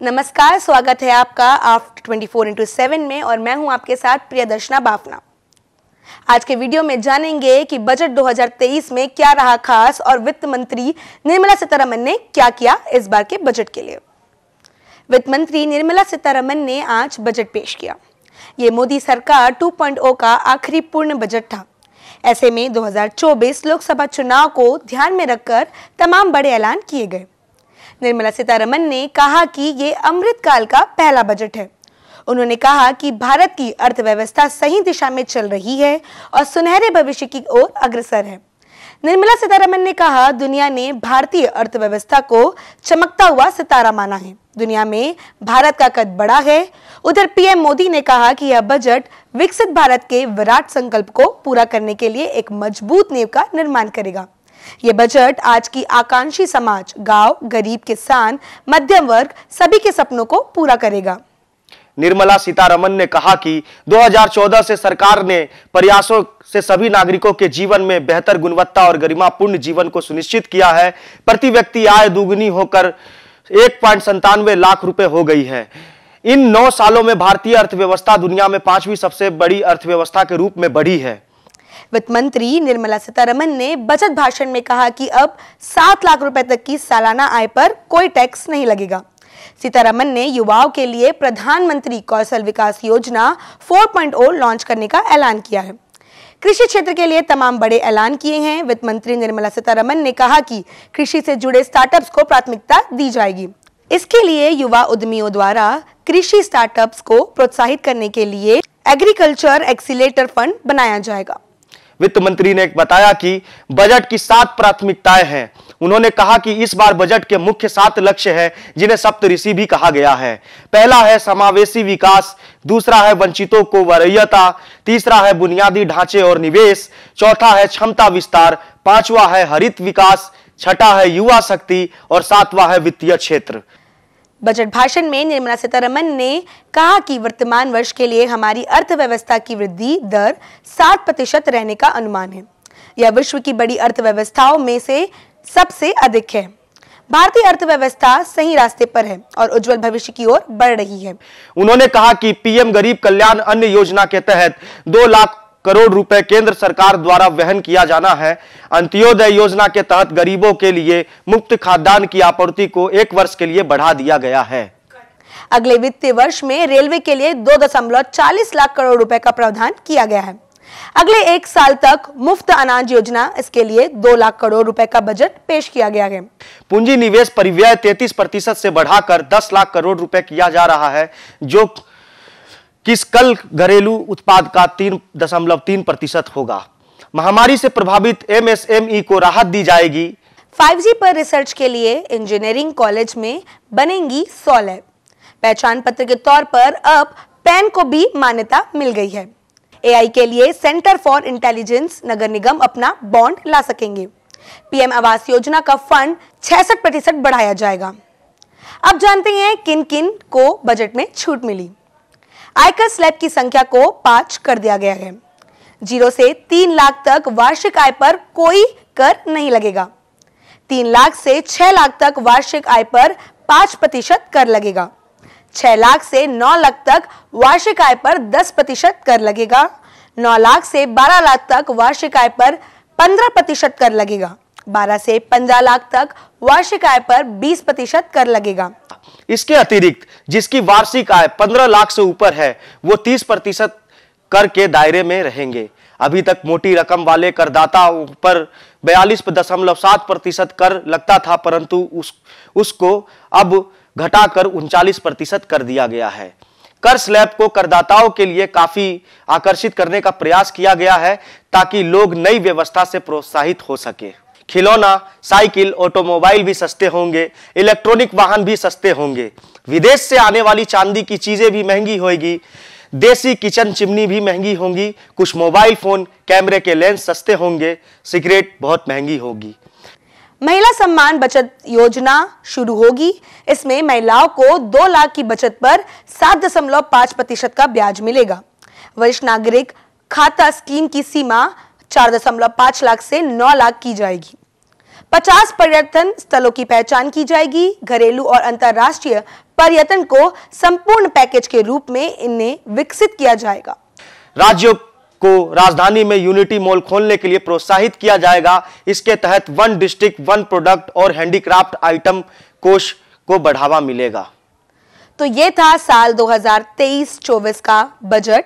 नमस्कार, स्वागत है आपका आफ्टर 24x7 में और मैं हूं आपके साथ प्रियदर्शना बाफना। आज के वीडियो में जानेंगे कि बजट 2023 में क्या रहा खास और वित्त मंत्री निर्मला सीतारमण ने क्या किया इस बार के बजट के लिए। वित्त मंत्री निर्मला सीतारमण ने आज बजट पेश किया। ये मोदी सरकार 2.0 का आखिरी पूर्ण बजट था। ऐसे में 2024 लोकसभा चुनाव को ध्यान में रखकर तमाम बड़े ऐलान किए गए। निर्मला सीतारमण ने कहा कि ये अमृतकाल का पहला बजट है। उन्होंने कहा कि भारत की अर्थव्यवस्था सही दिशा में चल रही है और सुनहरे भविष्य की ओर अग्रसर है। निर्मला सीतारमण ने कहा, दुनिया ने भारतीय अर्थव्यवस्था को चमकता हुआ सितारा माना है। दुनिया में भारत का कद बड़ा है। उधर पीएम मोदी ने कहा कि यह बजट विकसित भारत के विराट संकल्प को पूरा करने के लिए एक मजबूत नींव का निर्माण करेगा। ये बजट आज की आकांक्षी समाज, गांव, गरीब, किसान, मध्यम वर्ग सभी के सपनों को पूरा करेगा। निर्मला सीतारमण ने कहा कि 2014 से सरकार ने प्रयासों से सभी नागरिकों के जीवन में बेहतर गुणवत्ता और गरिमापूर्ण जीवन को सुनिश्चित किया है। प्रति व्यक्ति आय दुगुनी होकर 1.97 लाख रुपए हो गई है। इन 9 सालों में भारतीय अर्थव्यवस्था दुनिया में 5वीं सबसे बड़ी अर्थव्यवस्था के रूप में बढ़ी है। वित्त मंत्री निर्मला सीतारमण ने बजट भाषण में कहा कि अब 7 लाख रुपए तक की सालाना आय पर कोई टैक्स नहीं लगेगा। सीतारमण ने युवाओं के लिए प्रधानमंत्री कौशल विकास योजना 4.0 लॉन्च करने का ऐलान किया है। कृषि क्षेत्र के लिए तमाम बड़े ऐलान किए हैं। वित्त मंत्री निर्मला सीतारमण ने कहा कि कृषि से जुड़े स्टार्टअप्स को प्राथमिकता दी जाएगी। इसके लिए युवा उद्यमियों द्वारा कृषि स्टार्टअप्स को प्रोत्साहित करने के लिए एग्रीकल्चर एक्सीलेटर फंड बनाया जाएगा। वित्त मंत्री ने बताया कि बजट की 7 प्राथमिकताएं हैं। उन्होंने कहा कि इस बार बजट के मुख्य 7 लक्ष्य हैं, जिन्हें सप्तऋषि भी कहा गया है। पहला है समावेशी विकास, दूसरा है वंचितों को वरीयता, तीसरा है बुनियादी ढांचे और निवेश, चौथा है क्षमता विस्तार, पांचवा है हरित विकास, छठा है युवा शक्ति और 7वां है वित्तीय क्षेत्र। बजट भाषण में निर्मला सीतारमण ने कहा कि वर्तमान वर्ष के लिए हमारी अर्थव्यवस्था की वृद्धि दर 7% रहने का अनुमान है। यह विश्व की बड़ी अर्थव्यवस्थाओं में से सबसे अधिक है। भारतीय अर्थव्यवस्था सही रास्ते पर है और उज्जवल भविष्य की ओर बढ़ रही है। उन्होंने कहा कि पीएम गरीब कल्याण अन्न योजना के तहत 2 लाख करोड़ रुपए केंद्र सरकार द्वारा वहन किया जाना है। अंत्योदय योजना के तहत गरीबों के लिए मुफ्त खाद्यान्न की आपूर्ति को 1 वर्ष के लिए बढ़ा दिया गया है। अगले वित्तीय वर्ष में रेलवे के लिए 2.40 लाख करोड़ रुपए का प्रावधान किया गया है। अगले 1 साल तक मुफ्त अनाज योजना, इसके लिए 2 लाख करोड़ रुपए का बजट पेश किया गया है। पूंजी निवेश परिव्यय 33% से बढ़ाकर 10 लाख करोड़ रुपए किया जा रहा है, जो किस कल घरेलू उत्पाद का 3.3% होगा। महामारी से प्रभावित एमएसएमई को राहत दी जाएगी। 5G पर रिसर्च के लिए इंजीनियरिंग कॉलेज में बनेंगी 100 लैब। पहचान पत्र के तौर पर अब पैन को भी मान्यता मिल गई है। एआई के लिए सेंटर फॉर इंटेलिजेंस नगर निगम अपना बॉन्ड ला सकेंगे। पीएम आवास योजना का फंड 66% बढ़ाया जाएगा। अब जानते हैं किन किन को बजट में छूट मिली। आयकर स्लैब की संख्या को 5 कर दिया गया है। 0 से 3 लाख तक वार्षिक आय पर कोई कर नहीं लगेगा। 3 लाख से 6 लाख तक वार्षिक आय पर 5% कर लगेगा। 6 लाख से 9 लाख तक वार्षिक आय पर 10% कर लगेगा। 9 लाख से 12 लाख तक वार्षिक आय पर 15% कर लगेगा। 12 से 15 लाख तक वार्षिक आय पर 20% कर लगेगा। इसके अतिरिक्त जिसकी वार्षिक आय 15 लाख से ऊपर है, वो 30% कर के दायरे में रहेंगे। अभी तक मोटी रकम वाले करदाताओं पर 42.7% कर लगता था, परंतु उसको अब घटाकर 39% कर दिया गया है। कर स्लैब को करदाताओं के लिए काफी आकर्षित करने का प्रयास किया गया है, ताकि लोग नई व्यवस्था से प्रोत्साहित हो सके। खिलौना, साइकिल, ऑटोमोबाइल भी सस्ते होंगे, इलेक्ट्रॉनिक वाहन भी सस्ते होंगे। विदेश से आने वाली चांदी की चीजें भी महंगी होगी। देसी किचन चिमनी भी महंगी होंगी। कुछ मोबाइल फोन, कैमरे के लेंस सस्ते होंगे। सिगरेट बहुत महंगी होगी। महिला सम्मान बचत योजना शुरू होगी। इसमें महिलाओं को 2 लाख की बचत पर 7.5% का ब्याज मिलेगा। वरिष्ठ नागरिक खाता स्कीम की सीमा 4.5 लाख से 9 लाख की जाएगी। 50 पर्यटन स्थलों की पहचान की जाएगी। घरेलू और अंतर्राष्ट्रीय पर्यटन को संपूर्ण पैकेज के रूप में इन्हें विकसित किया जाएगा। राज्यों को राजधानी में यूनिटी मॉल खोलने के लिए प्रोत्साहित किया जाएगा। इसके तहत वन डिस्ट्रिक्ट वन प्रोडक्ट और हैंडीक्राफ्ट आइटम कोष को बढ़ावा मिलेगा। तो ये था साल 2023-24 का बजट।